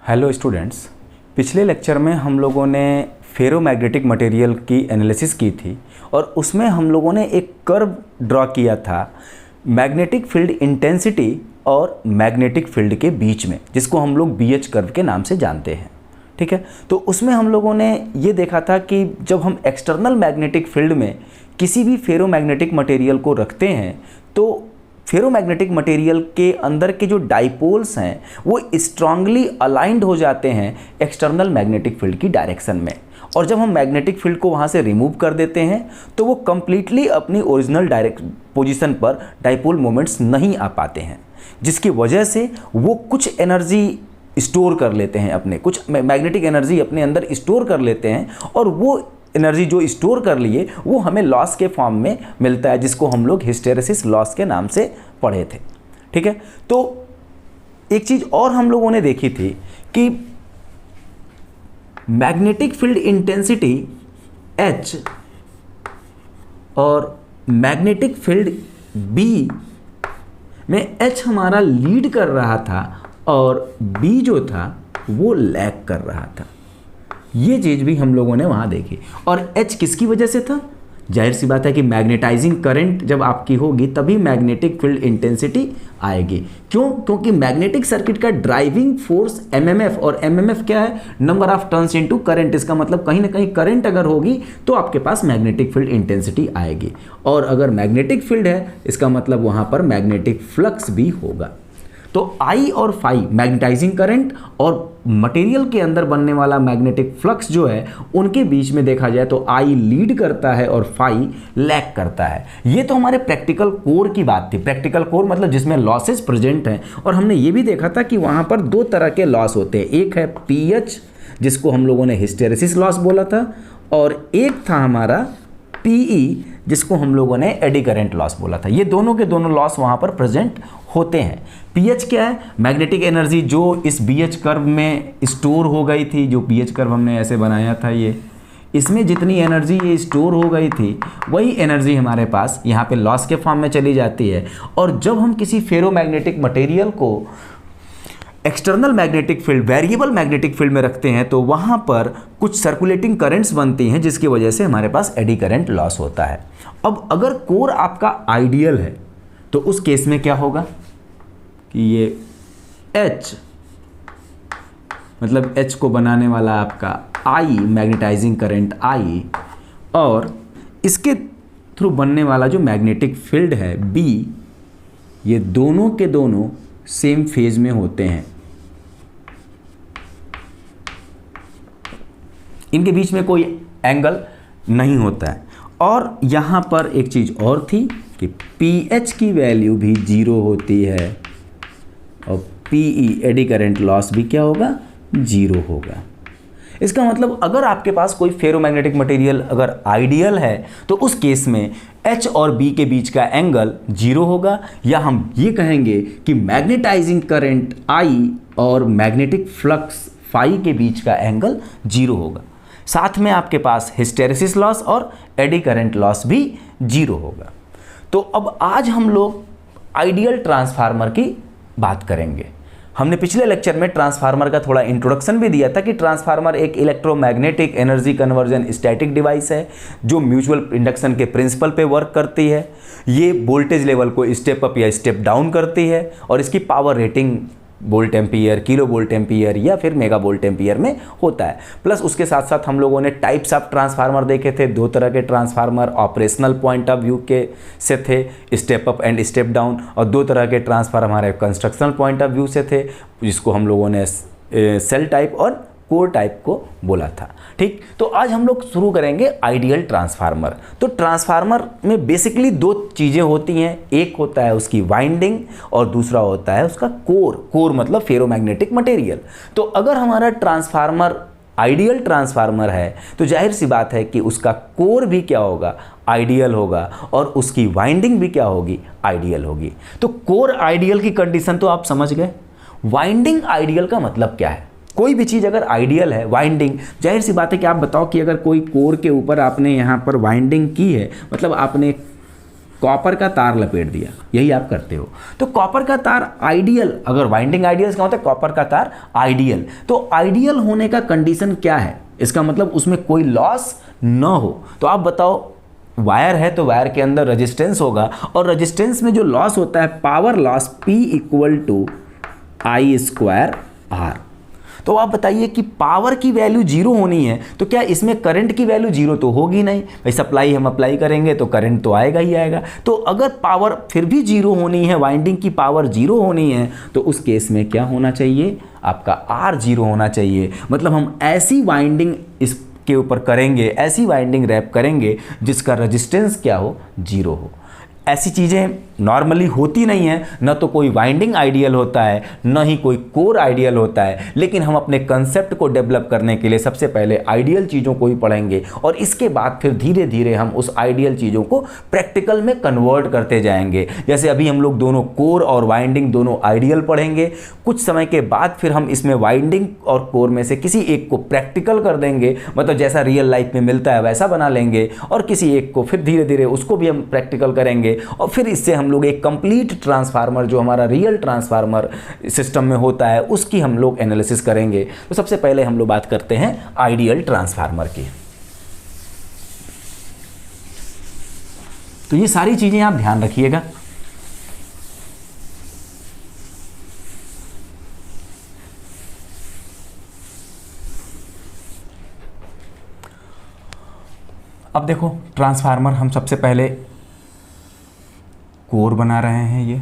Hello students, पिछले lecture में हम लोगों ने फेरोमैग्नेटिक मटेरियल की एनालिसिस की थी और उसमें हम लोगों ने एक कर्व ड्रॉ किया था मैग्नेटिक फील्ड इंटेंसिटी और मैग्नेटिक फील्ड के बीच में, जिसको हम लोग BH कर्व के नाम से जानते हैं। ठीक है, तो उसमें हम लोगों ने ये देखा था कि जब हम एक्सटर्नल मैग्नेटिक फील्ड में किसी भी फेरोमैग्नेटिक मटेरियल को रखते हैं तो फेरोमैग्नेटिक मटेरियल के अंदर के जो डाइपोल्स हैं वो स्ट्रांगली अलाइंड हो जाते हैं एक्सटर्नल मैग्नेटिक फील्ड की डायरेक्शन में, और जब हम मैग्नेटिक फील्ड को वहाँ से रिमूव कर देते हैं तो वो कंप्लीटली अपनी ओरिजिनल डायरेक्ट पोजीशन पर डाइपोल मोमेंट्स नहीं आ पाते हैं, जिसकी वजह से वो कुछ एनर्जी स्टोर कर लेते हैं, अपने कुछ मैग्नेटिक एनर्जी अपने अंदर स्टोर कर लेते हैं, और वो एनर्जी जो स्टोर कर लिए वो हमें लॉस के फॉर्म में मिलता है, जिसको हम लोग हिस्टेरेसिस लॉस के नाम से पढ़े थे। ठीक है, तो एक चीज़ और हम लोगों ने देखी थी कि मैग्नेटिक फील्ड इंटेंसिटी H और मैग्नेटिक फील्ड B में H हमारा लीड कर रहा था और B जो था वो लैग कर रहा था। ये चीज़ भी हम लोगों ने वहाँ देखी। और H किसकी वजह से था? जाहिर सी बात है कि मैग्नेटाइजिंग करंट जब आपकी होगी तभी मैग्नेटिक फील्ड इंटेंसिटी आएगी। क्यों? क्योंकि मैग्नेटिक सर्किट का ड्राइविंग फोर्स MMF, और MMF क्या है? Number of turns into current. इसका मतलब कहीं ना कहीं करंट अगर होगी तो आपके पास मैग्नेटिक फील्ड इंटेंसिटी आएगी, और अगर मैग्नेटिक फील्ड है इसका मतलब वहाँ पर मैग्नेटिक फ्लक्स भी होगा। तो I और फाई मैग्नेटाइजिंग करंट और मटेरियल के अंदर बनने वाला मैग्नेटिक फ्लक्स जो है उनके बीच में देखा जाए तो I लीड करता है और फाई लैग करता है। ये तो हमारे प्रैक्टिकल कोर की बात थी। प्रैक्टिकल कोर मतलब जिसमें लॉसेज प्रेजेंट हैं, और हमने ये भी देखा था कि वहाँ पर दो तरह के लॉस होते हैं। एक है PH जिसको हम लोगों ने हिस्टेरेसिस लॉस बोला था, और एक था हमारा PE जिसको हम लोगों ने एडी करंट लॉस बोला था। ये दोनों के दोनों लॉस वहाँ पर प्रेजेंट होते हैं। PH क्या है? मैग्नेटिक एनर्जी जो इस BH कर्व में स्टोर हो गई थी, जो BH कर्व हमने ऐसे बनाया था, ये इसमें जितनी एनर्जी ये स्टोर हो गई थी वही एनर्जी हमारे पास यहाँ पे लॉस के फॉर्म में चली जाती है। और जब हम किसी फेरोमैग्नेटिक मटेरियल को external magnetic field, variable magnetic field में रखते हैं तो वहाँ पर कुछ सर्कुलेटिंग करंट्स बनती हैं, जिसकी वजह से हमारे पास एडी करंट लॉस होता है। अब अगर कोर आपका आइडियल है तो उस केस में क्या होगा कि ये H मतलब H को बनाने वाला आपका I मैग्नेटाइजिंग करंट I, और इसके थ्रू बनने वाला जो मैग्नेटिक फील्ड है B, ये दोनों के दोनों सेम फेज में होते हैं। इनके बीच में कोई एंगल नहीं होता है। और यहाँ पर एक चीज़ और थी कि PH की वैल्यू भी 0 होती है और PE एडी करंट लॉस भी क्या होगा? 0 होगा। इसका मतलब अगर आपके पास कोई फेरोमैग्नेटिक मटेरियल अगर आइडियल है तो उस केस में H और B के बीच का एंगल 0 होगा, या हम ये कहेंगे कि मैग्नेटाइजिंग करंट I और मैग्नेटिक फ्लक्स फाई के बीच का एंगल 0 होगा। साथ में आपके पास हिस्टेरेसिस लॉस और एडी करंट लॉस भी 0 होगा। तो अब आज हम लोग आइडियल ट्रांसफार्मर की बात करेंगे। हमने पिछले लेक्चर में ट्रांसफार्मर का थोड़ा इंट्रोडक्शन भी दिया था कि ट्रांसफार्मर एक electromagnetic energy conversion static device है जो म्यूचुअल इंडक्शन के प्रिंसिपल पे वर्क करती है। ये वोल्टेज लेवल को स्टेप अप या स्टेप डाउन करती है, और इसकी power rating volt ampere, kilo volt ampere या फिर मेगा वोल्ट एम्पियर में होता है। प्लस उसके साथ साथ हम लोगों ने टाइप्स ऑफ ट्रांसफार्मर देखे थे। दो तरह के transformer operational point of view के से थे, step up and step down, और दो तरह के ट्रांसफार्मर हमारे कंस्ट्रक्शनल पॉइंट ऑफ व्यू से थे, जिसको हम लोगों ने सेल टाइप और कोर टाइप को बोला था। ठीक, तो आज हम लोग शुरू करेंगे आइडियल ट्रांसफार्मर। तो ट्रांसफार्मर में बेसिकली दो चीज़ें होती हैं, एक होता है उसकी वाइंडिंग और दूसरा होता है उसका कोर। कोर मतलब फेरोमैग्नेटिक मटेरियल। तो अगर हमारा ट्रांसफार्मर आइडियल ट्रांसफार्मर है तो जाहिर सी बात है कि उसका कोर भी क्या होगा? आइडियल होगा, और उसकी वाइंडिंग भी क्या होगी? आइडियल होगी। तो कोर आइडियल की कंडीशन तो आप समझ गए। वाइंडिंग आइडियल का मतलब क्या है? कोई भी चीज़ अगर आइडियल है, वाइंडिंग, जाहिर सी बात है कि आप बताओ कि अगर कोई कोर के ऊपर आपने यहाँ पर वाइंडिंग की है, मतलब आपने कॉपर का तार लपेट दिया, यही आप करते हो। तो कॉपर का तार आइडियल, अगर वाइंडिंग आइडियल का होता है कॉपर का तार आइडियल, तो आइडियल होने का कंडीशन क्या है, इसका मतलब उसमें कोई लॉस न हो। तो आप बताओ, वायर है तो वायर के अंदर रेजिस्टेंस होगा, और रेजिस्टेंस में जो लॉस होता है power loss P equal to I²R। तो आप बताइए कि पावर की वैल्यू जीरो होनी है, तो क्या इसमें करंट की वैल्यू जीरो तो होगी नहीं भाई, सप्लाई हम अप्लाई करेंगे तो करंट तो आएगा ही आएगा। तो अगर पावर फिर भी जीरो होनी है, वाइंडिंग की पावर जीरो होनी है, तो उस केस में क्या होना चाहिए, आपका R जीरो होना चाहिए। मतलब हम ऐसी वाइंडिंग इस के ऊपर करेंगे, ऐसी वाइंडिंग रैप करेंगे जिसका रेजिस्टेंस क्या हो, जीरो हो। ऐसी चीज़ें नॉर्मली होती नहीं है, न तो कोई वाइंडिंग आइडियल होता है, न ही कोई कोर आइडियल होता है। लेकिन हम अपने कंसेप्ट को डेवलप करने के लिए सबसे पहले आइडियल चीज़ों को ही पढ़ेंगे, और इसके बाद फिर धीरे धीरे हम उस आइडियल चीज़ों को प्रैक्टिकल में कन्वर्ट करते जाएंगे। जैसे अभी हम लोग दोनों कोर और वाइंडिंग दोनों आइडियल पढ़ेंगे, कुछ समय के बाद फिर हम इसमें वाइंडिंग और कोर में से किसी एक को प्रैक्टिकल कर देंगे, मतलब जैसा रियल लाइफ में मिलता है वैसा बना लेंगे, और किसी एक को फिर धीरे धीरे उसको भी हम प्रैक्टिकल करेंगे, और फिर इससे हम लोग एक कंप्लीट ट्रांसफार्मर जो हमारा रियल ट्रांसफार्मर सिस्टम में होता है उसकी हम लोग एनालिसिस करेंगे। तो सबसे पहले हम लोग बात करते हैं आइडियल ट्रांसफार्मर की। तो ये सारी चीजें आप ध्यान रखिएगा। अब देखो, ट्रांसफार्मर हम सबसे पहले कोर बना रहे हैं ये,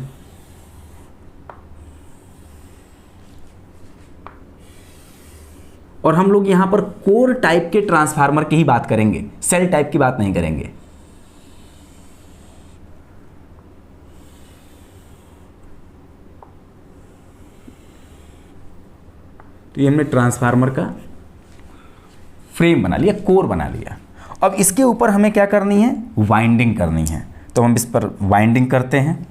और हम लोग यहां पर कोर टाइप के ट्रांसफार्मर की ही बात करेंगे, सेल टाइप की बात नहीं करेंगे। तो ये हमने ट्रांसफार्मर का फ्रेम बना लिया, कोर बना लिया। अब इसके ऊपर हमें क्या करनी है, वाइंडिंग करनी है। तो हम इस पर वाइंडिंग करते हैं।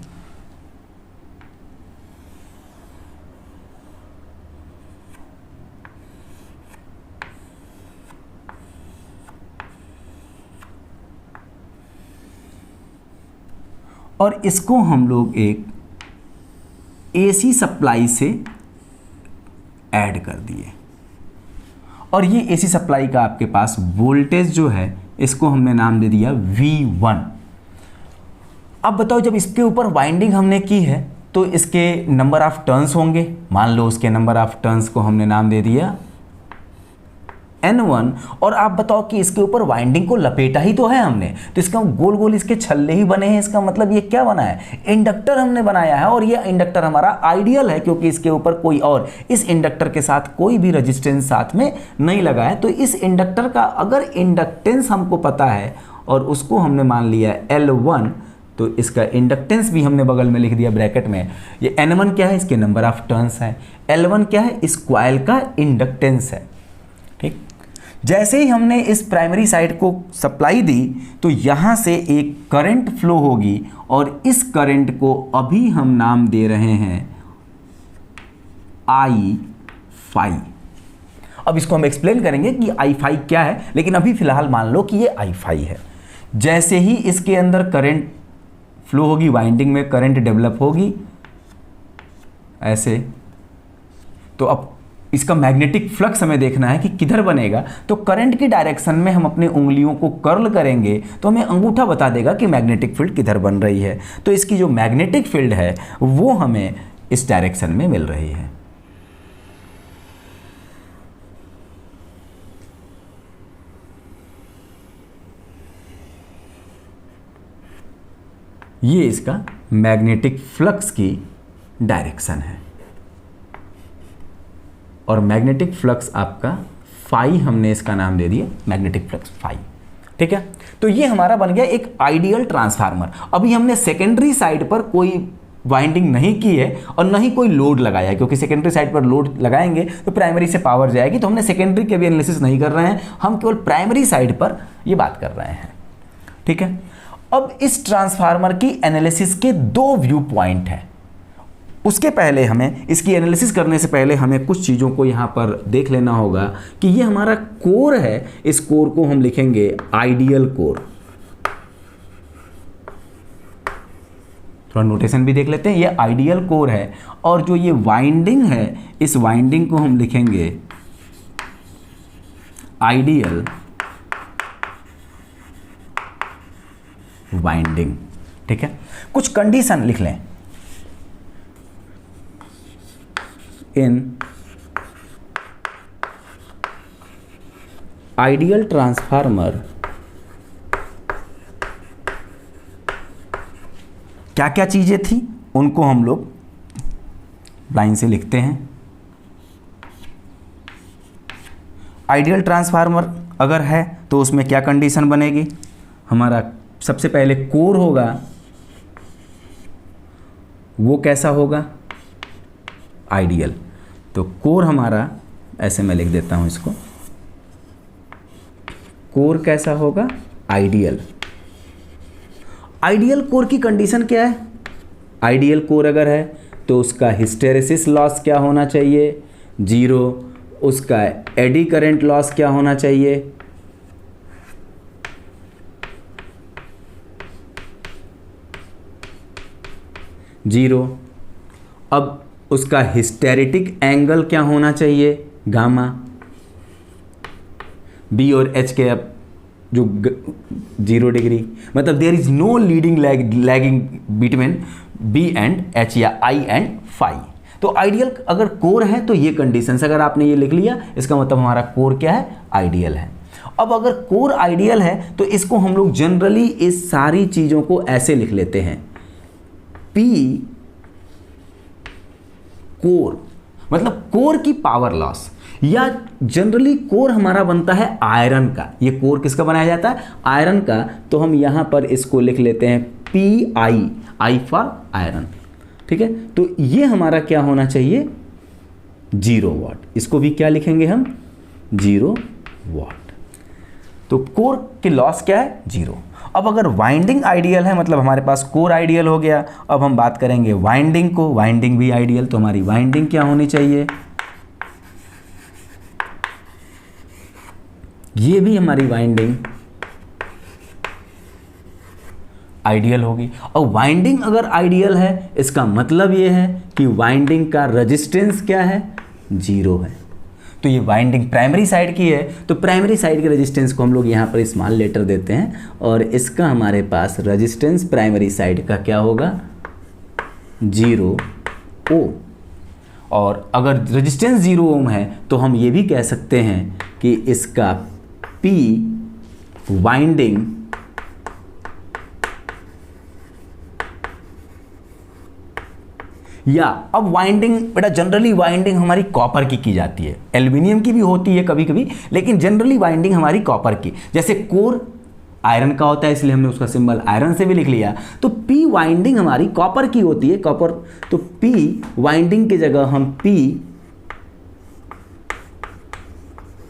और इसको हम लोग एक AC सप्लाई से ऐड कर दिए, और ये AC सप्लाई का आपके पास वोल्टेज जो है इसको हमने नाम दे दिया V1। अब बताओ, जब इसके ऊपर वाइंडिंग हमने की है तो इसके नंबर ऑफ टर्न्स होंगे। मान लो उसके नंबर ऑफ टर्न्स को हमने नाम दे दिया N1, और आप बताओ कि इसके ऊपर वाइंडिंग को लपेटा ही तो है हमने, तो इसका गोल गोल इसके छल्ले ही बने हैं। इसका मतलब ये क्या बना है, इंडक्टर हमने बनाया है, और ये इंडक्टर हमारा आइडियल है क्योंकि इसके ऊपर कोई और इस इंडक्टर के साथ कोई भी रेजिस्टेंस साथ में नहीं लगा है। तो इस इंडक्टर का अगर इंडक्टेंस हमको पता है और उसको हमने मान लिया L1, तो इसका इंडक्टेंस भी हमने बगल में लिख दिया ब्रैकेट में। ये N1 क्या है, इसके नंबर ऑफ टर्न्स है। L1 क्या है, इस कॉइल का इंडक्टेंस है। ठीक, जैसे ही हमने इस प्राइमरी साइड को सप्लाई दी तो यहाँ से एक करंट फ्लो होगी, और इस करंट को अभी हम नाम दे रहे हैं I5। अब इसको हम एक्सप्लेन करेंगे कि I5 क्या है, लेकिन अभी फिलहाल मान लो कि ये I5 है। जैसे ही इसके अंदर करंट फ्लो होगी, वाइंडिंग में करंट डेवलप होगी ऐसे, तो अब इसका मैग्नेटिक फ्लक्स हमें देखना है कि किधर बनेगा। तो करंट की डायरेक्शन में हम अपनी उंगलियों को कर्ल करेंगे तो हमें अंगूठा बता देगा कि मैग्नेटिक फील्ड किधर बन रही है। तो इसकी जो मैग्नेटिक फील्ड है वो हमें इस डायरेक्शन में मिल रही है। ये इसका मैग्नेटिक फ्लक्स की डायरेक्शन है, और मैग्नेटिक फ्लक्स आपका फाई, हमने इसका नाम दे दिया मैग्नेटिक फ्लक्स फाई। ठीक है, तो ये हमारा बन गया एक आइडियल ट्रांसफार्मर। अभी हमने सेकेंडरी साइड पर कोई वाइंडिंग नहीं की है और न ही कोई लोड लगाया है, क्योंकि सेकेंडरी साइड पर लोड लगाएंगे तो प्राइमरी से पावर जाएगी। तो हमने सेकेंडरी के भी एनालिसिस नहीं कर रहे हैं, हम केवल प्राइमरी साइड पर ये बात कर रहे हैं। ठीक है, अब इस ट्रांसफार्मर की एनालिसिस के दो व्यू पॉइंट हैं। उसके पहले हमें इसकी एनालिसिस करने से पहले हमें कुछ चीज़ों को यहाँ पर देख लेना होगा कि ये हमारा कोर है। इस कोर को हम लिखेंगे आइडियल कोर। थोड़ा नोटेशन भी देख लेते हैं। ये आइडियल कोर है और जो ये वाइंडिंग है इस वाइंडिंग को हम लिखेंगे आइडियल वाइंडिंग। ठीक है, कुछ कंडीशन लिख लें। इन आइडियल ट्रांसफार्मर क्या क्या चीजें थी उनको हम लोग लाइन से लिखते हैं। आइडियल ट्रांसफार्मर अगर है तो उसमें क्या कंडीशन बनेगी, हमारा सबसे पहले कोर होगा, वो कैसा होगा, आइडियल। तो कोर हमारा, ऐसे मैं लिख देता हूं इसको, कोर कैसा होगा, आइडियल। आइडियल कोर की कंडीशन क्या है, आइडियल कोर अगर है तो उसका हिस्टेरेसिस लॉस क्या होना चाहिए, 0। उसका एडी करंट लॉस क्या होना चाहिए, 0। अब उसका हिस्टेरेटिक एंगल क्या होना चाहिए, गामा। बी और एच के अब जो 0 डिग्री, मतलब there is no leading lagging between B and H या आई एंड फाई। तो आइडियल अगर कोर है तो ये कंडीशंस, अगर आपने ये लिख लिया इसका मतलब हमारा कोर क्या है, आइडियल है। अब अगर कोर आइडियल है तो इसको हम लोग जनरली इस सारी चीज़ों को ऐसे लिख लेते हैं, पी कोर मतलब कोर की पावर लॉस, या जनरली कोर हमारा बनता है आयरन का। ये कोर किसका बनाया जाता है, आयरन का। तो हम यहां पर इसको लिख लेते हैं P I, I for iron. ठीक है, तो ये हमारा क्या होना चाहिए, 0 वाट। इसको भी क्या लिखेंगे हम, 0 वाट। तो कोर की लॉस क्या है, 0। अब अगर वाइंडिंग आइडियल है, मतलब हमारे पास कोर आइडियल हो गया, अब हम बात करेंगे वाइंडिंग को, वाइंडिंग भी आइडियल। तो हमारी वाइंडिंग क्या होनी चाहिए, ये भी हमारी वाइंडिंग आइडियल होगी। और वाइंडिंग अगर आइडियल है इसका मतलब ये है कि वाइंडिंग का रेजिस्टेंस क्या है, 0 है। तो ये वाइंडिंग प्राइमरी साइड की है, तो प्राइमरी साइड के रेजिस्टेंस को हम लोग यहाँ पर स्मॉल लेटर देते हैं और इसका हमारे पास रेजिस्टेंस प्राइमरी साइड का क्या होगा, 0 ओम। और अगर रेजिस्टेंस 0 ओम है तो हम ये भी कह सकते हैं कि इसका P वाइंडिंग या, अब वाइंडिंग बेटा जनरली वाइंडिंग हमारी कॉपर की जाती है, एल्युमिनियम की भी होती है कभी कभी, लेकिन जनरली वाइंडिंग हमारी कॉपर की। जैसे कोर आयरन का होता है इसलिए हमने उसका सिंबल आयरन से भी लिख लिया। तो P वाइंडिंग हमारी कॉपर की होती है, कॉपर। तो P वाइंडिंग की जगह हम P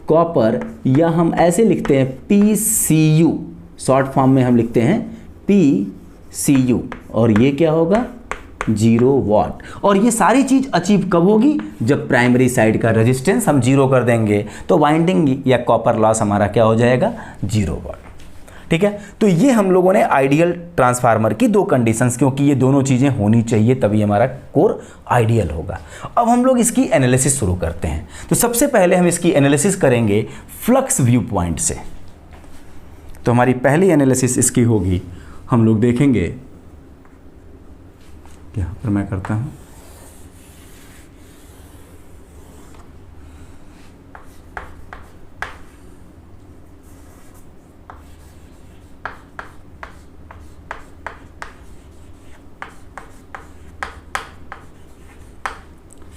कॉपर, या हम ऐसे लिखते हैं PCU, शॉर्ट फॉर्म में हम लिखते हैं PCU, और ये क्या होगा, 0 वाट। और ये सारी चीज अचीव कब होगी, जब प्राइमरी साइड का रेजिस्टेंस हम 0 कर देंगे, तो वाइंडिंग या कॉपर लॉस हमारा क्या हो जाएगा, 0 वाट। ठीक है, तो ये हम लोगों ने आइडियल ट्रांसफार्मर की 2 कंडीशंस, क्योंकि ये दोनों चीजें होनी चाहिए तभी हमारा कोर आइडियल होगा। अब हम लोग इसकी एनालिसिस शुरू करते हैं। तो सबसे पहले हम इसकी एनालिसिस करेंगे फ्लक्स व्यू पॉइंट से। तो हमारी पहली एनालिसिस इसकी होगी, हम लोग देखेंगे, यहाँ पर मैं करता हूँ,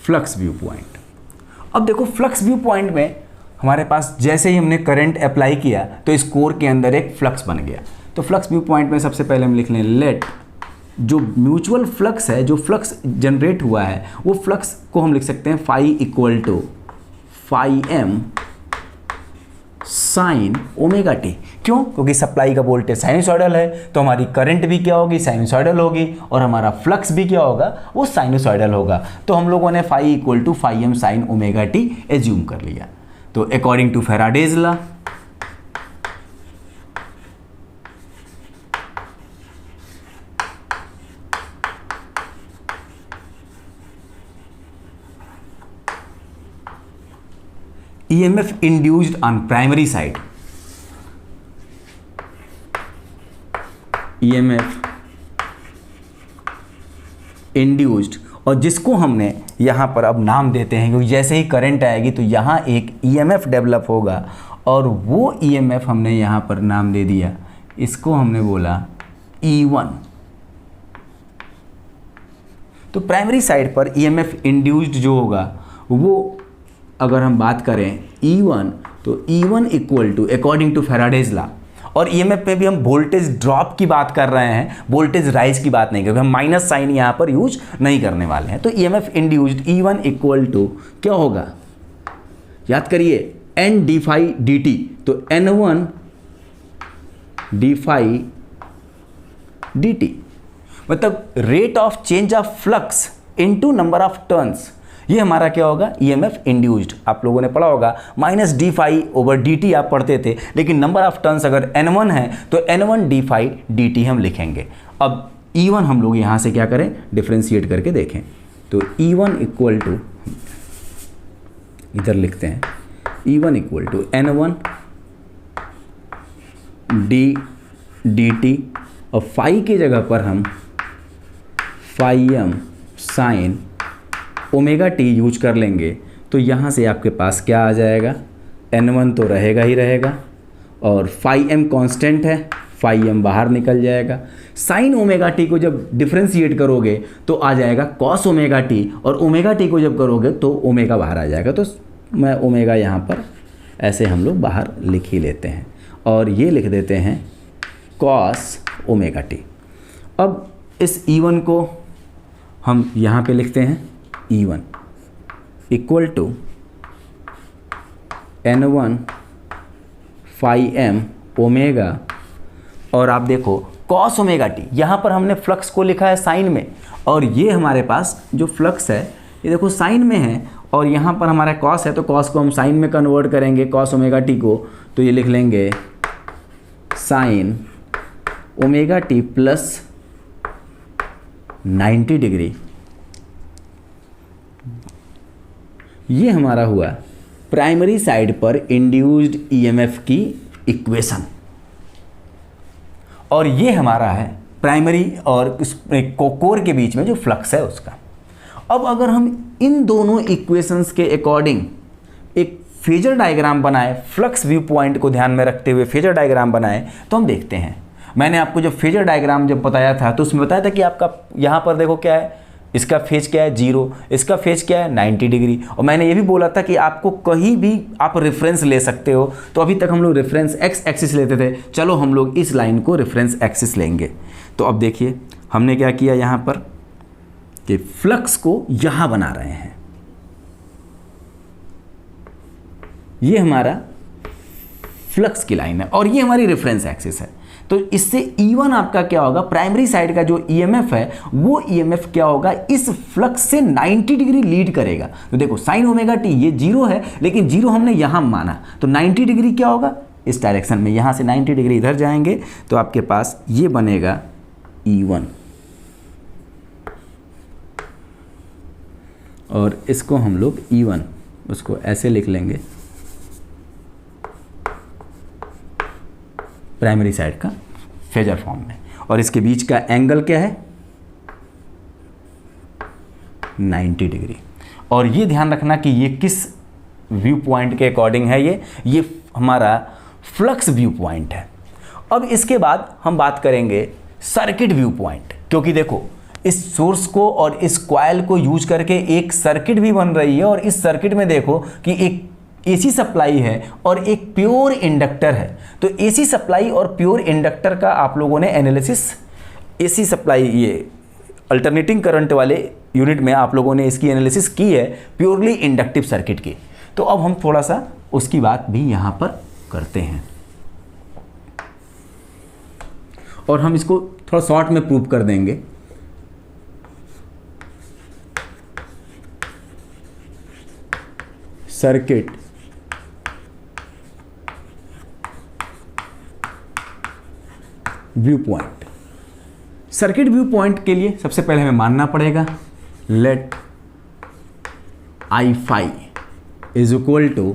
फ्लक्स व्यू पॉइंट। अब देखो फ्लक्स व्यू पॉइंट में हमारे पास जैसे ही हमने करंट अप्लाई किया तो इस कोर के अंदर एक फ्लक्स बन गया। तो फ्लक्स व्यू पॉइंट में सबसे पहले हम लिख लें लेट, जो म्यूचुअल फ्लक्स है, जो फ्लक्स जनरेट हुआ है, वो फ्लक्स को हम लिख सकते हैं phi equal to phi m sine omega t. क्यों, क्योंकि सप्लाई का वोल्टेज साइनसॉइडल है, तो हमारी करंट भी क्या होगी, साइनसॉइडल होगी, और हमारा फ्लक्स भी क्या होगा, वो साइनसॉइडल होगा। तो हम लोगों ने phi equal to phi m sine omega t assume कर लिया। तो according to Faraday's law, EMF induced on primary side, EMF induced, और जिसको हमने यहाँ पर अब नाम देते हैं क्योंकि जैसे ही करंट आएगी तो यहाँ एक EMF डेवलप होगा और वो EMF हमने यहाँ पर नाम दे दिया, इसको हमने बोला E1। तो प्राइमरी साइड पर EMF इंड्यूस्ड जो होगा वो अगर हम बात करें E1, तो E1 equal to according to Faraday's law, और EMF पे भी हम वोल्टेज ड्रॉप की बात कर रहे हैं, वोल्टेज राइज की बात नहीं, क्योंकि हम माइनस साइन यहाँ पर यूज नहीं करने वाले हैं। तो EMF induced E1 equal to क्या होगा, याद करिए N d फाई dt, तो N1 d फाई dt मतलब rate of change of flux into number of turns, ये हमारा क्या होगा, EMF इंड्यूस्ड। आप लोगों ने पढ़ा होगा minus d phi over d t आप पढ़ते थे, लेकिन नंबर ऑफ टर्न्स अगर N1 है तो N1 D phi d T हम लिखेंगे। अब E1 हम लोग यहाँ से क्या करें, डिफ्रेंशिएट करके देखें, तो E1 इक्वल टू, इधर लिखते हैं E1 equal to N1 d d t, और फाई की जगह पर हम phi m sine omega t use कर लेंगे, तो यहाँ से आपके पास क्या आ जाएगा, N1 तो रहेगा ही रहेगा, और फाई एम कॉन्स्टेंट है, फाई एम बाहर निकल जाएगा। साइन ओमेगा टी को जब डिफ्रेंशिएट करोगे तो आ जाएगा कॉस ओमेगा टी, और ओमेगा टी को जब करोगे तो ओमेगा बाहर आ जाएगा। तो मैं ओमेगा यहाँ पर ऐसे हम लोग बाहर लिख ही लेते हैं, और ये लिख देते हैं कॉस ओमेगा टी। अब इस E1 को हम यहाँ पे लिखते हैं E1 equal to N1 phi m omega, और आप देखो कॉस ओमेगा टी, यहाँ पर हमने फ्लक्स को लिखा है साइन में, और ये हमारे पास जो फ्लक्स है ये देखो साइन में है, और यहाँ पर हमारा कॉस है तो कॉस को हम साइन में कन्वर्ट करेंगे कॉस ओमेगा टी को, तो ये लिख लेंगे sign omega T plus 90 degree. ये हमारा हुआ प्राइमरी साइड पर इंड्यूस्ड EMF की इक्वेशन, और ये हमारा है प्राइमरी और कोर के बीच में जो फ्लक्स है उसका। अब अगर हम इन दोनों इक्वेशंस के अकॉर्डिंग एक फेजर डायग्राम बनाए, फ्लक्स व्यू पॉइंट को ध्यान में रखते हुए फेजर डायग्राम बनाए, तो हम देखते हैं। मैंने आपको जब फेजर डायग्राम जब बताया था तो उसमें बताया था कि आपका यहाँ पर देखो क्या है, इसका फेज क्या है 0, इसका फेज क्या है 90 डिग्री, और मैंने ये भी बोला था कि आपको कहीं भी आप रेफरेंस ले सकते हो। तो अभी तक हम लोग रेफरेंस एक्स एक्सिस लेते थे, चलो हम लोग इस लाइन को रेफरेंस एक्सिस लेंगे। तो अब देखिए हमने क्या किया यहाँ पर कि फ्लक्स को यहाँ बना रहे हैं, ये हमारा फ्लक्स की लाइन है और ये हमारी रेफरेंस एक्सिस है। तो इससे E1 आपका क्या होगा, प्राइमरी साइड का जो EMF है वो EMF क्या होगा, इस फ्लक्स से 90 डिग्री लीड करेगा। तो देखो साइन ओमेगा टी ये 0 है, लेकिन 0 हमने यहाँ माना, तो 90 डिग्री क्या होगा इस डायरेक्शन में, यहाँ से 90 डिग्री इधर जाएंगे तो आपके पास ये बनेगा E1, और इसको हम लोग E1 उसको ऐसे लिख लेंगे प्राइमरी साइड का फेजर फॉर्म में, और इसके बीच का एंगल क्या है 90 डिग्री। और ये ध्यान रखना कि ये किस व्यू पॉइंट के अकॉर्डिंग है, ये हमारा फ्लक्स व्यू पॉइंट है। अब इसके बाद हम बात करेंगे सर्किट व्यू पॉइंट, क्योंकि देखो इस सोर्स को और इस कॉइल को यूज करके एक सर्किट भी बन रही है, और इस सर्किट में देखो कि एक AC सप्लाई है और एक प्योर इंडक्टर है। तो AC सप्लाई और प्योर इंडक्टर का आप लोगों ने एनालिसिस, AC सप्लाई ये अल्टरनेटिंग करंट वाले यूनिट में आप लोगों ने इसकी एनालिसिस की है प्योरली इंडक्टिव सर्किट की। तो अब हम थोड़ा सा उसकी बात भी यहाँ पर करते हैं, और हम इसको थोड़ा शॉर्ट में प्रूव कर देंगे। Circuit viewpoint, circuit viewpoint के लिए सबसे पहले हमें मानना पड़ेगा let I phi is equal to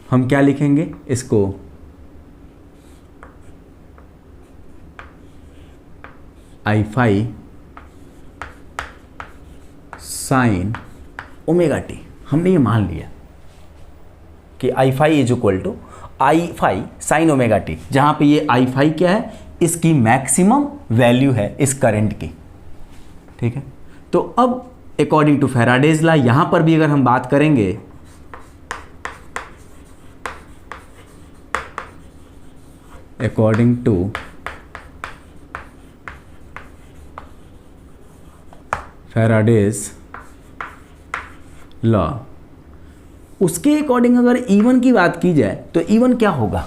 हम क्या लिखेंगे इसको, I5 साइन ओमेगा टी। हमने ये मान लिया कि I5 is equal to I5 sine omega t, जहाँ पे ये I5 क्या है, इसकी मैक्सिमम वैल्यू है इस करंट की। ठीक है, तो अब अकॉर्डिंग टू फैराडेज लॉ यहाँ पर भी अगर हम बात करेंगे, अकॉर्डिंग टू फैराडेज लॉ, उसके अकॉर्डिंग अगर E1 की बात की जाए तो E1 क्या होगा।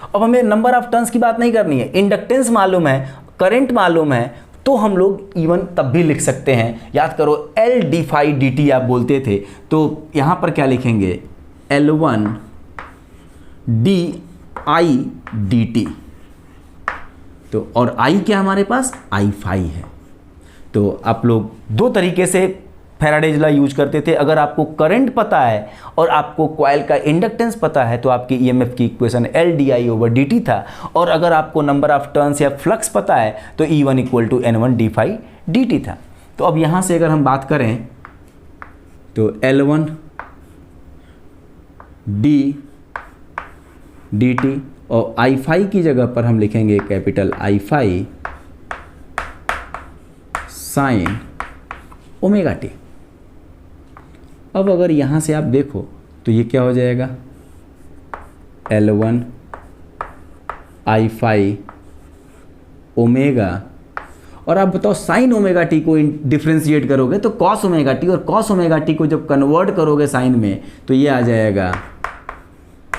अब हमें नंबर ऑफ टर्न्स की बात नहीं करनी है, इंडक्टेंस मालूम है, करंट मालूम है, तो हम लोग E1 तब भी लिख सकते हैं। याद करो L d phi d t आप बोलते थे, तो यहाँ पर क्या लिखेंगे, L1 d I dt। तो और I क्या हमारे पास, I5 है। तो आप लोग दो तरीके से फैराडेज लॉ यूज करते थे। अगर आपको करंट पता है और आपको कॉइल का इंडक्टेंस पता है तो आपकी ईएमएफ की equation L di over dt था, और अगर आपको नंबर ऑफ टर्न्स या फ्लक्स पता है तो E1 equal to N1 d phi dt था। तो अब यहाँ से अगर हम बात करें तो L1 d dt और I5 की जगह पर हम लिखेंगे capital I5 sine omega T. अब अगर यहाँ से आप देखो तो ये क्या हो जाएगा, L1 I5 ओमेगा, और आप बताओ साइन ओमेगा टी को डिफ्रेंशिएट करोगे तो कॉस ओमेगा टी, और कॉस ओमेगा टी को जब कन्वर्ट करोगे साइन में तो ये आ जाएगा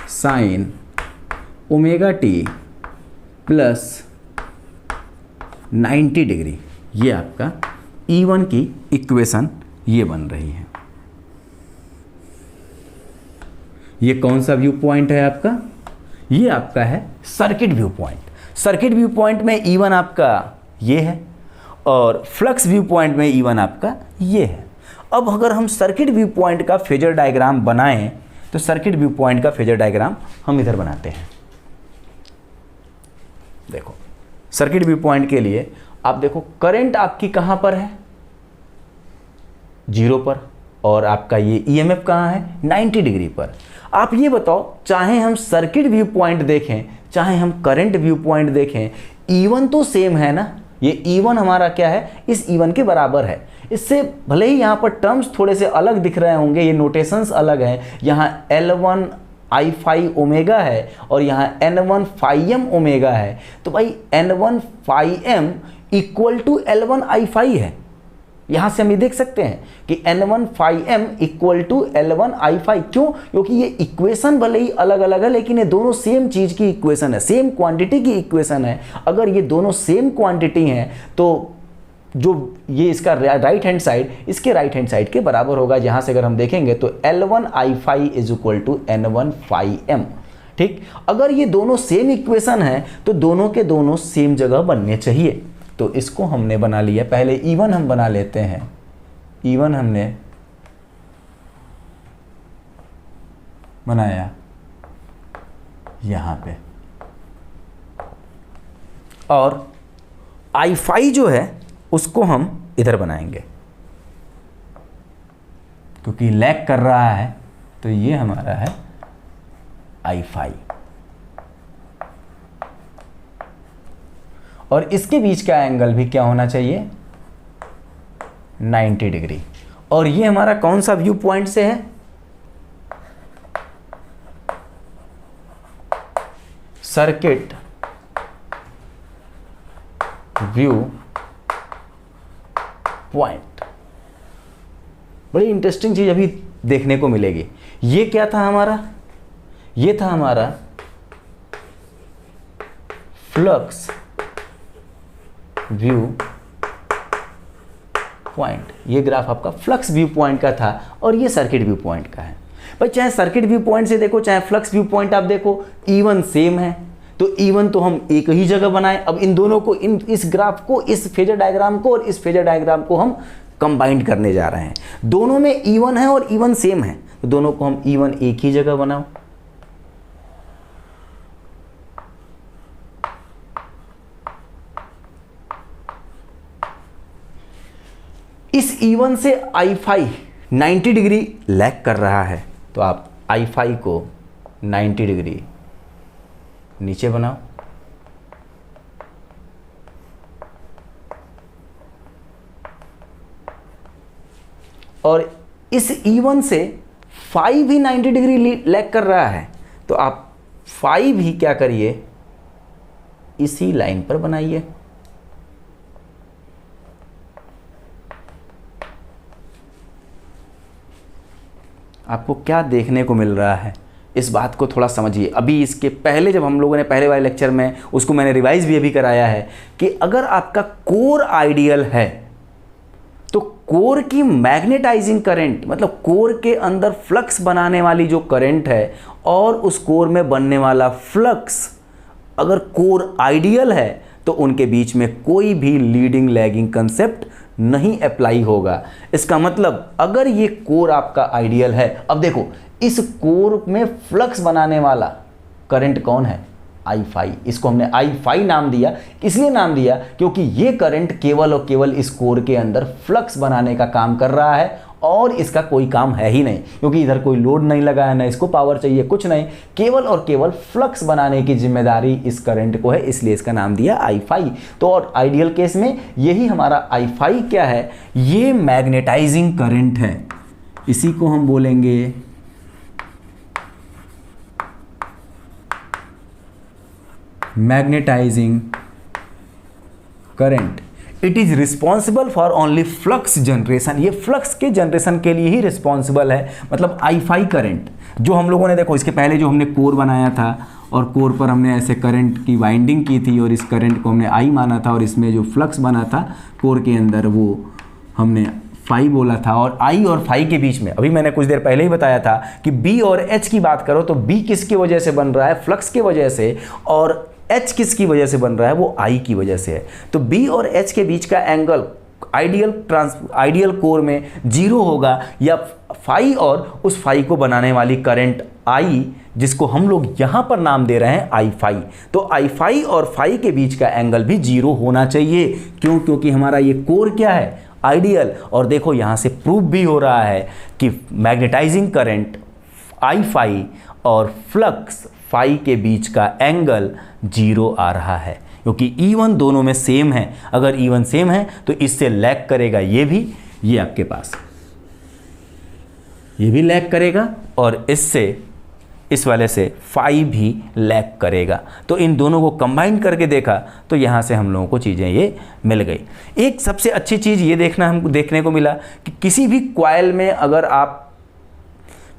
sign omega T plus 90 degree. ये आपका E1 की इक्वेशन ये बन रही है। ये कौन सा व्यू पॉइंट है आपका, ये आपका है circuit viewpoint. Circuit view point में E1 आपका ये है और फ्लक्स व्यू पॉइंट में E1 आपका ये है। अब अगर हम सर्किट व्यू पॉइंट का फेजर डायग्राम बनाएं तो सर्किट व्यू पॉइंट का फेजर डायग्राम हम इधर बनाते हैं। देखो सर्किट व्यू पॉइंट के लिए आप देखो करंट आपकी कहां पर है, 0 पर, और आपका ये ईएमएफ कहां है, 90 डिग्री पर। आप ये बताओ, चाहे हम सर्किट व्यू पॉइंट देखें चाहे हम करंट व्यू पॉइंट देखें, E1 तो सेम है ना। ये E1 हमारा क्या है, इस E1 के बराबर है। इससे भले ही यहाँ पर टर्म्स थोड़े से अलग दिख रहे होंगे, ये नोटेशंस अलग हैं, यहाँ L1 I5 ओमेगा है और यहाँ N1 फाई m ओमेगा है। तो भाई N1 phi m equal to L1 I5 है। यहाँ से हम ये देख सकते हैं कि N1 phi m equal to L1 I5। क्यों? क्योंकि ये इक्वेशन भले ही अलग अलग है लेकिन ये दोनों सेम चीज़ की इक्वेशन है, सेम क्वांटिटी की इक्वेशन है। अगर ये दोनों सेम क्वांटिटी हैं तो जो ये इसका राइट हैंड साइड इसके राइट हैंड साइड के बराबर होगा। यहाँ से अगर हम देखेंगे तो L1 I5 is equal to N1 phi m। ठीक, अगर ये दोनों सेम इक्वेशन है तो दोनों के दोनों सेम जगह बनने चाहिए। तो इसको हमने बना लिया। पहले E1 हम बना लेते हैं। E1 हमने बनाया यहाँ पे, और I5 जो है उसको हम इधर बनाएंगे क्योंकि लैग कर रहा है। तो ये हमारा है I5, और इसके बीच का एंगल भी क्या होना चाहिए, 90 डिग्री। और ये हमारा कौन सा व्यू पॉइंट से है, सर्किट व्यू पॉइंट। बड़ी इंटरेस्टिंग चीज अभी देखने को मिलेगी। ये क्या था हमारा, ये था हमारा फ्लक्स व्यू पॉइंट। ये ग्राफ आपका फ्लक्स व्यू पॉइंट का था और ये सर्किट व्यू पॉइंट का है। भाई चाहे सर्किट व्यू पॉइंट से देखो चाहे फ्लक्स व्यू पॉइंट आप देखो, E1 सेम है तो E1 तो हम एक ही जगह बनाएं। अब इन दोनों को, इस ग्राफ को, इस फेजर डायग्राम को और इस फेजर डायग्राम को हम कंबाइंड करने जा रहे हैं। दोनों में E1 है और E1 सेम है तो दोनों को हम E1 एक ही जगह बनाओ। इस E1 से I5 90 डिग्री लैग कर रहा है, तो आप I5 को 90 डिग्री नीचे बनाओ, और इस E1 से 5 भी 90 डिग्री लैग कर रहा है, तो आप 5 भी क्या करिए, इसी लाइन पर बनाइए। आपको क्या देखने को मिल रहा है, इस बात को थोड़ा समझिए। अभी इसके पहले जब हम लोगों ने पहले वाले लेक्चर में, उसको मैंने रिवाइज भी अभी कराया है कि अगर आपका कोर आइडियल है तो कोर की मैग्नेटाइजिंग करंट, मतलब कोर के अंदर फ्लक्स बनाने वाली जो करंट है और उस कोर में बनने वाला फ्लक्स, अगर कोर आइडियल है तो उनके बीच में कोई भी लीडिंग लैगिंग कंसेप्ट नहीं अप्लाई होगा। इसका मतलब अगर ये कोर आपका आइडियल है, अब देखो इस कोर में फ्लक्स बनाने वाला करंट कौन है, I5। इसको हमने I5 नाम दिया, इसलिए नाम दिया क्योंकि ये करंट केवल और केवल इस कोर के अंदर फ्लक्स बनाने का काम कर रहा है और इसका कोई काम है ही नहीं, क्योंकि इधर कोई लोड नहीं लगा है, ना इसको पावर चाहिए, कुछ नहीं, केवल और केवल फ्लक्स बनाने की जिम्मेदारी इस करंट को है, इसलिए इसका नाम दिया I5। तो और आइडियल केस में यही हमारा I5 क्या है, ये मैग्नेटाइजिंग करंट है, इसी को हम बोलेंगे magnetising current. It is responsible for only flux generation, ये फ्लक्स के जनरेशन के लिए ही रिस्पॉन्सिबल है। मतलब I5 करंट जो हम लोगों ने, देखो इसके पहले जो हमने कोर बनाया था और कोर पर हमने ऐसे करंट की वाइंडिंग की थी और इस करंट को हमने I माना था और इसमें जो फ्लक्स बना था कोर के अंदर वो हमने फाई बोला था, और I और फाई के बीच में अभी मैंने कुछ देर पहले ही बताया था कि B और H की बात करो तो B किसकी वजह से बन रहा है, फ्लक्स की वजह से, और H किसकी वजह से बन रहा है, वो I की वजह से है। तो B और H के बीच का एंगल आइडियल कोर में 0 होगा, या फाई और उस फाई को बनाने वाली करंट I, जिसको हम लोग यहाँ पर नाम दे रहे हैं I5। तो I5 और फाई के बीच का एंगल भी 0 होना चाहिए। क्यों? क्योंकि हमारा ये कोर क्या है, आइडियल। और देखो यहाँ से प्रूव भी हो रहा है कि मैग्नेटाइजिंग करंट I5 और फ्लक्स फाई के बीच का एंगल 0 आ रहा है, क्योंकि E1 दोनों में सेम है। अगर E1 सेम है तो इससे लैग करेगा ये भी, ये आपके पास ये भी लैग करेगा, और इससे इस वाले से फाई भी लैग करेगा। तो इन दोनों को कंबाइन करके देखा तो यहाँ से हम लोगों को चीज़ें ये मिल गई। एक सबसे अच्छी चीज़ ये हमको देखने को मिला कि किसी भी कॉइल में अगर आप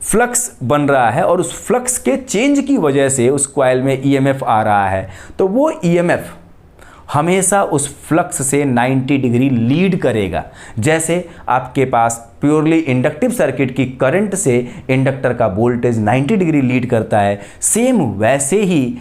फ्लक्स बन रहा है और उस फ्लक्स के चेंज की वजह से उस कॉइल में ईएमएफ आ रहा है, तो वो ईएमएफ हमेशा उस फ्लक्स से 90 डिग्री लीड करेगा। जैसे आपके पास प्योरली इंडक्टिव सर्किट की करंट से इंडक्टर का वोल्टेज 90 डिग्री लीड करता है, सेम वैसे ही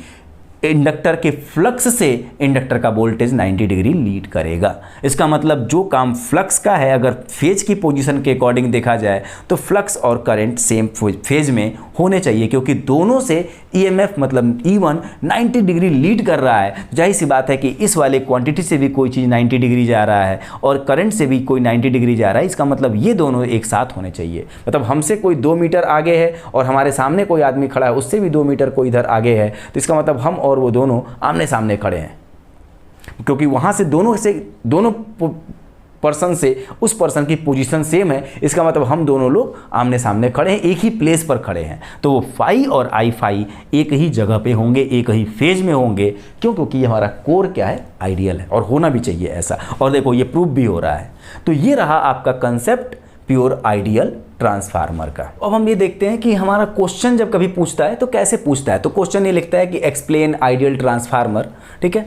इंडक्टर के फ्लक्स से इंडक्टर का वोल्टेज 90 डिग्री लीड करेगा। इसका मतलब जो काम फ्लक्स का है, अगर फेज की पोजीशन के अकॉर्डिंग देखा जाए तो फ्लक्स और करंट सेम फेज में होने चाहिए, क्योंकि दोनों से ईएमएफ मतलब E1 90 डिग्री लीड कर रहा है। जाहिर सी बात है कि इस वाले क्वांटिटी से भी कोई चीज़ 90 डिग्री जा रहा है और करंट से भी कोई 90 डिग्री जा रहा है, इसका मतलब ये दोनों एक साथ होने चाहिए। मतलब हमसे कोई 2 मीटर आगे है और हमारे सामने कोई आदमी खड़ा है, उससे भी 2 मीटर कोई इधर आगे है, तो इसका मतलब हम और वो दोनों आमने सामने खड़े हैं, क्योंकि वहां से दोनों पर्सन से उस पर्सन की पोजीशन सेम है। इसका मतलब हम दोनों लोग आमने सामने खड़े हैं, एक ही प्लेस पर खड़े हैं। तो वो फाई और आई फाई एक ही जगह पे होंगे, एक ही फेज में होंगे। क्यों? क्योंकि हमारा कोर क्या है, आइडियल है, और होना भी चाहिए ऐसा। और देखो ये प्रूफ भी हो रहा है। तो ये रहा आपका कंसेप्ट प्योर आइडियल ट्रांसफार्मर का। अब हम ये देखते हैं कि हमारा क्वेश्चन जब कभी पूछता है तो कैसे पूछता है। तो क्वेश्चन ये लिखता है कि एक्सप्लेन आइडियल ट्रांसफार्मर, ठीक है।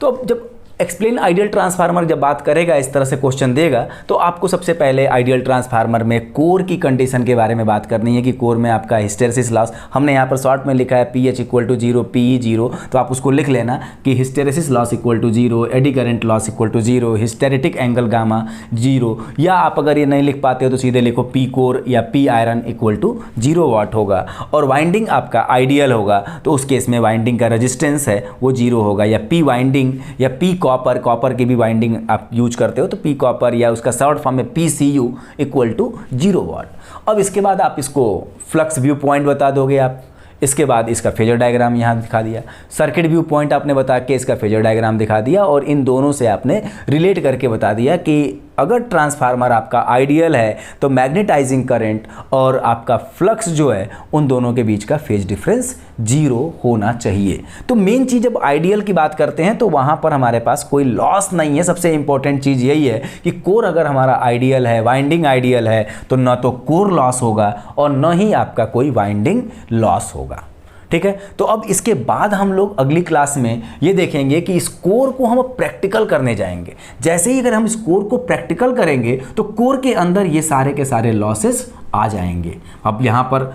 तो अब जब एक्सप्लेन आइडियल ट्रांसफार्मर जब बात करेगा, इस तरह से क्वेश्चन देगा, तो आपको सबसे पहले आइडियल ट्रांसफार्मर में कोर की कंडीशन के बारे में बात करनी है कि कोर में आपका हिस्टेरेसिस लॉस, हमने यहाँ पर शॉर्ट में लिखा है PH = 0, PE 0, तो आप उसको लिख लेना कि hysteresis loss = 0, eddy current loss = 0, hysteretic angle gamma 0, या आप अगर ये नहीं लिख पाते हो तो सीधे लिखो P कोर या P आयरन = 0 वाट होगा। और वाइंडिंग आपका आइडियल होगा तो उस केस में वाइंडिंग का रजिस्टेंस है वो 0 होगा, या P वाइंडिंग या P कॉपर की भी वाइंडिंग आप यूज करते हो तो पी कॉपर या उसका शॉर्ट फॉर्म में PCU इक्वल टू 0 वाट। अब इसके बाद आप इसको फ्लक्स व्यू पॉइंट बता दोगे आप। इसके बाद इसका फेजर डायग्राम यहाँ दिखा दिया, सर्किट व्यू पॉइंट आपने बता के इसका फेजर डायग्राम दिखा दिया, और इन दोनों से आपने रिलेट करके बता दिया कि अगर ट्रांसफार्मर आपका आइडियल है तो मैग्नेटाइजिंग करंट और आपका फ्लक्स जो है उन दोनों के बीच का फेज डिफरेंस 0 होना चाहिए। तो मेन चीज़ जब आइडियल की बात करते हैं तो वहाँ पर हमारे पास कोई लॉस नहीं है। सबसे इंपॉर्टेंट चीज़ यही है कि कोर अगर हमारा आइडियल है, वाइंडिंग आइडियल है, तो न तो कोर लॉस होगा और न ही आपका कोई वाइंडिंग लॉस होगा। ठीक है, तो अब इसके बाद हम लोग अगली क्लास में ये देखेंगे कि इस कोर को हम प्रैक्टिकल करने जाएंगे। जैसे ही अगर हम इस कोर को प्रैक्टिकल करेंगे तो कोर के अंदर ये सारे के सारे लॉसेस आ जाएंगे। अब यहाँ पर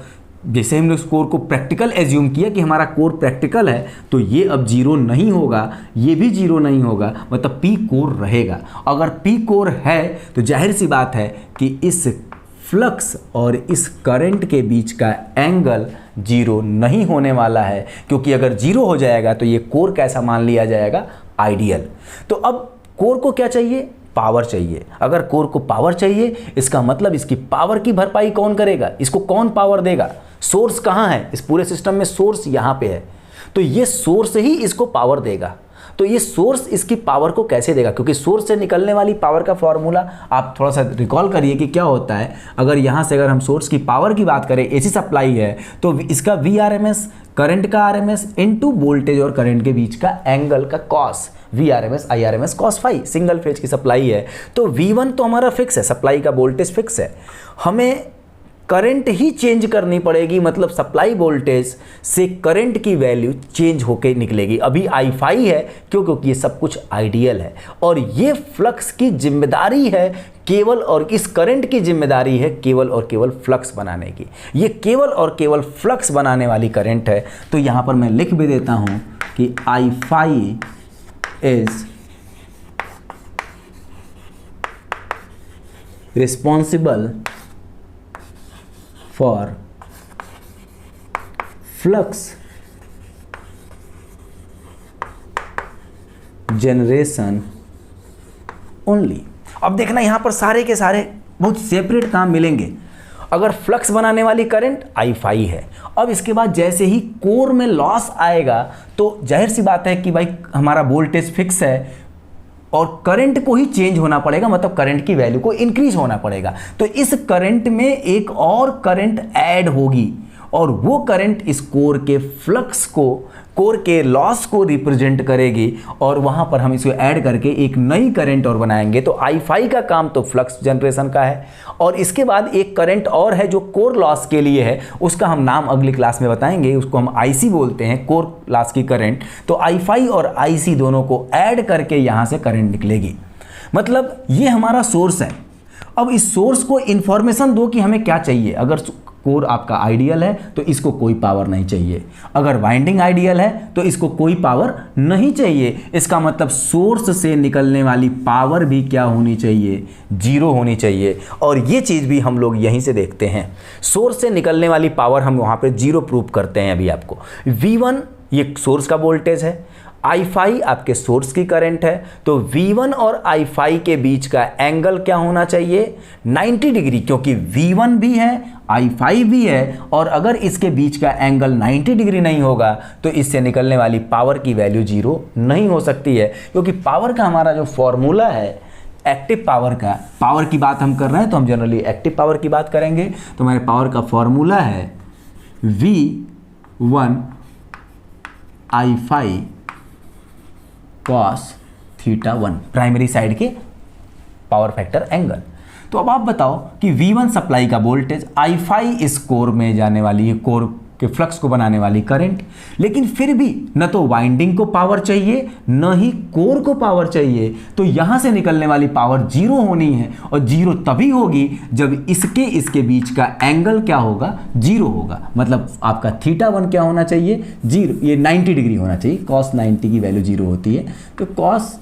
जैसे हमने उस कोर को प्रैक्टिकल एज्यूम किया कि हमारा कोर प्रैक्टिकल है तो ये अब 0 नहीं होगा, ये भी 0 नहीं होगा, मतलब पी कोर रहेगा। अगर पी कोर है तो जाहिर सी बात है कि इस फ्लक्स और इस करंट के बीच का एंगल 0 नहीं होने वाला है, क्योंकि अगर 0 हो जाएगा तो ये कोर कैसा मान लिया जाएगा, आइडियल। तो अब कोर को क्या चाहिए, पावर चाहिए। अगर कोर को पावर चाहिए इसका मतलब इसकी पावर की भरपाई कौन करेगा, इसको कौन पावर देगा, सोर्स कहाँ है, इस पूरे सिस्टम में सोर्स यहाँ पे है, तो ये सोर्स ही इसको पावर देगा। तो ये सोर्स इसकी पावर को कैसे देगा, क्योंकि सोर्स से निकलने वाली पावर का फॉर्मूला आप थोड़ा सा रिकॉल करिए कि क्या होता है। अगर यहाँ से अगर हम सोर्स की पावर की बात करें, AC सप्लाई है तो इसका VRMS करंट का RMS इनटू वोल्टेज और करंट के बीच का एंगल का cos, VRMS IRMS cos phi, single phase की सप्लाई है। तो V1 तो हमारा फिक्स है, सप्लाई का वोल्टेज फिक्स है, हमें करंट ही चेंज करनी पड़ेगी, मतलब सप्लाई वोल्टेज से करंट की वैल्यू चेंज होके निकलेगी। अभी I फाई है क्यों, क्योंकि ये सब कुछ आइडियल है और ये फ्लक्स की जिम्मेदारी है केवल, और इस करंट की जिम्मेदारी है केवल और केवल फ्लक्स बनाने की। ये केवल और केवल फ्लक्स बनाने वाली करंट है। तो यहाँ पर मैं लिख भी देता हूँ कि I phi is responsible for flux generation only। अब देखना यहां पर सारे के सारे बहुत सेपरेट काम मिलेंगे। अगर फ्लक्स बनाने वाली करंट I फाई है, अब इसके बाद जैसे ही कोर में लॉस आएगा तो जाहिर सी बात है कि भाई हमारा वोल्टेज फिक्स है और करंट को ही चेंज होना पड़ेगा, मतलब करंट की वैल्यू को इंक्रीज होना पड़ेगा। तो इस करंट में एक और करंट ऐड होगी और वो करंट इस कोर के फ्लक्स को, कोर के लॉस को रिप्रेजेंट करेगी, और वहाँ पर हम इसको ऐड करके एक नई करंट और बनाएंगे। तो I फाई का काम तो फ्लक्स जनरेशन का है, और इसके बाद एक करंट और है जो कोर लॉस के लिए है, उसका हम नाम अगली क्लास में बताएंगे, उसको हम IC बोलते हैं, कोर लॉस की करंट। तो I फाई और IC दोनों को ऐड करके यहाँ से करंट निकलेगी। मतलब ये हमारा सोर्स है। अब इस सोर्स को इंफॉर्मेशन दो कि हमें क्या चाहिए। अगर कोर आपका आइडियल है तो इसको कोई पावर नहीं चाहिए, अगर वाइंडिंग आइडियल है तो इसको कोई पावर नहीं चाहिए। इसका मतलब सोर्स से निकलने वाली पावर भी क्या होनी चाहिए, 0 होनी चाहिए। और ये चीज़ भी हम लोग यहीं से देखते हैं, सोर्स से निकलने वाली पावर हम वहाँ पे 0 प्रूव करते हैं अभी आपको। V1 ये सोर्स का वोल्टेज है, I फाई आपके सोर्स की करंट है, तो V1 और I फाई के बीच का एंगल क्या होना चाहिए, 90 डिग्री, क्योंकि V1 भी है I फाई भी है, और अगर इसके बीच का एंगल 90 डिग्री नहीं होगा तो इससे निकलने वाली पावर की वैल्यू 0 नहीं हो सकती है। क्योंकि पावर का हमारा जो फॉर्मूला है, एक्टिव पावर का, पावर की बात हम कर रहे हैं तो हम जनरली एक्टिव पावर की बात करेंगे। तो हमारे पावर का फॉर्मूला है V1 I phi cos θ1, primary side के पावर फैक्टर एंगल। तो अब आप बताओ कि V1 सप्लाई का वोल्टेज, I फाई इस कोर में जाने वाली, कोर के फ्लक्स को बनाने वाली करंट, लेकिन फिर भी न तो वाइंडिंग को पावर चाहिए न ही कोर को पावर चाहिए। तो यहां से निकलने वाली पावर 0 होनी है, और 0 तभी होगी जब इसके बीच का एंगल क्या होगा, 0 होगा। मतलब आपका θ1 क्या होना चाहिए, 0, ये 90 डिग्री होना चाहिए, cos 90 की वैल्यू 0 होती है, तो cos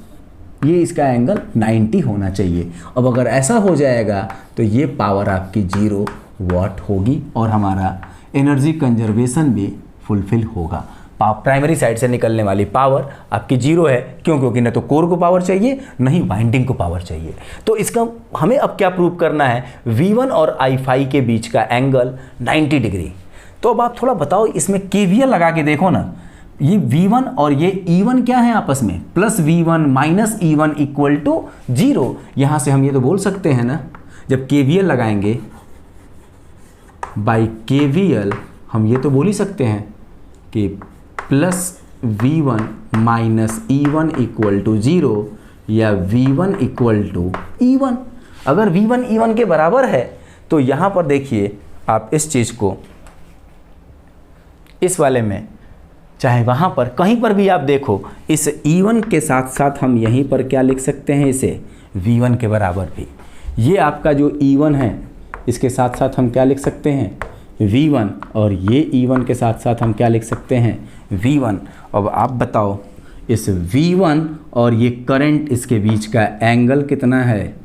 ये इसका एंगल 90 होना चाहिए। अब अगर ऐसा हो जाएगा तो ये पावर आपकी 0 वाट होगी और हमारा एनर्जी कंजर्वेशन भी फुलफिल होगा। प्राइमरी साइड से निकलने वाली पावर आपकी 0 है। क्यों? क्योंकि न तो कोर को पावर चाहिए, न ही वाइंडिंग को पावर चाहिए। तो इसका हमें अब क्या प्रूव करना है? V1 और I5 के बीच का एंगल 90 डिग्री। तो अब आप थोड़ा बताओ, इसमें KVL लगा के देखो ना, ये V1 और ये E1 क्या है आपस में? Plus V1 minus E1 equal to 0। यहाँ से हम ये तो बोल सकते हैं ना, जब KVL लगाएंगे बाई KVL, हम ये तो बोल ही सकते हैं कि plus V1 minus E1 equal to 0 या V1 इक्वल टू E1। अगर V1 E1 के बराबर है तो यहाँ पर देखिए आप इस चीज़ को, इस वाले में चाहे वहाँ पर कहीं पर भी आप देखो, इस E1 के साथ साथ हम यहीं पर क्या लिख सकते हैं? इसे V1 के बराबर भी। ये आपका जो E1 है इसके साथ साथ हम क्या लिख सकते हैं? V1। और ये E1 के साथ साथ हम क्या लिख सकते हैं? V1। अब आप बताओ, इस V1 और ये करंट इसके बीच का एंगल कितना है?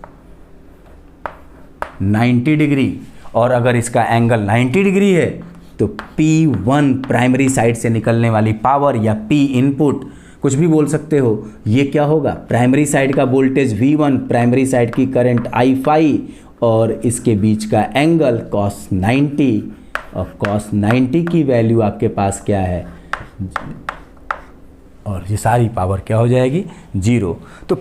90 डिग्री। और अगर इसका एंगल 90 डिग्री है तो P1 प्राइमरी साइड से निकलने वाली पावर या P इनपुट, कुछ भी बोल सकते हो, ये क्या होगा? प्राइमरी साइड का वोल्टेज V1, प्राइमरी साइड की करंट I5 और इसके बीच का एंगल cos 90। और cos 90 की वैल्यू आपके पास क्या है? और ये सारी पावर क्या हो जाएगी? 0। तो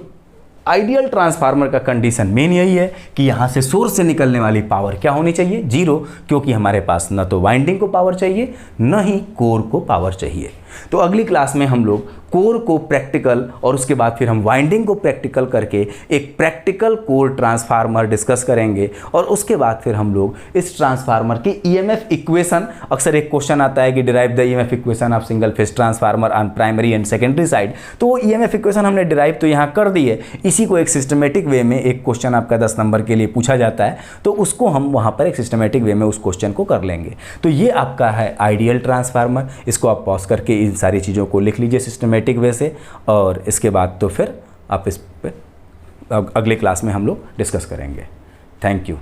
आइडियल ट्रांसफार्मर का कंडीशन मेन यही है कि यहाँ से सोर्स से निकलने वाली पावर क्या होनी चाहिए? 0। क्योंकि हमारे पास न तो वाइंडिंग को पावर चाहिए, न ही कोर को पावर चाहिए। तो अगली क्लास में हम लोग कोर को प्रैक्टिकल और उसके बाद फिर हम वाइंडिंग को प्रैक्टिकल करके एक प्रैक्टिकल कोर ट्रांसफार्मर डिस्कस करेंगे। और उसके बाद फिर हम लोग इस ट्रांसफार्मर की EMF इक्वेशन, अक्सर एक क्वेश्चन आता है कि derive the EMF equation of single phase transformer on primary and secondary side, तो वो EMF इक्वेशन हमने डिराइव तो यहाँ कर दी है। इसी को एक सिस्टमेटिक वे में एक क्वेश्चन आपका 10 नंबर के लिए पूछा जाता है, तो उसको हम वहाँ पर एक सिस्टमेटिक वे में उस क्वेश्चन को कर लेंगे। तो ये आपका है आइडियल ट्रांसफार्मर। इसको आप पॉज करके इन सारी चीज़ों को लिख लीजिए सिस्टमेटिक वे से, और इसके बाद तो फिर आप इस पे अगले क्लास में हम लोग डिस्कस करेंगे। Thank you.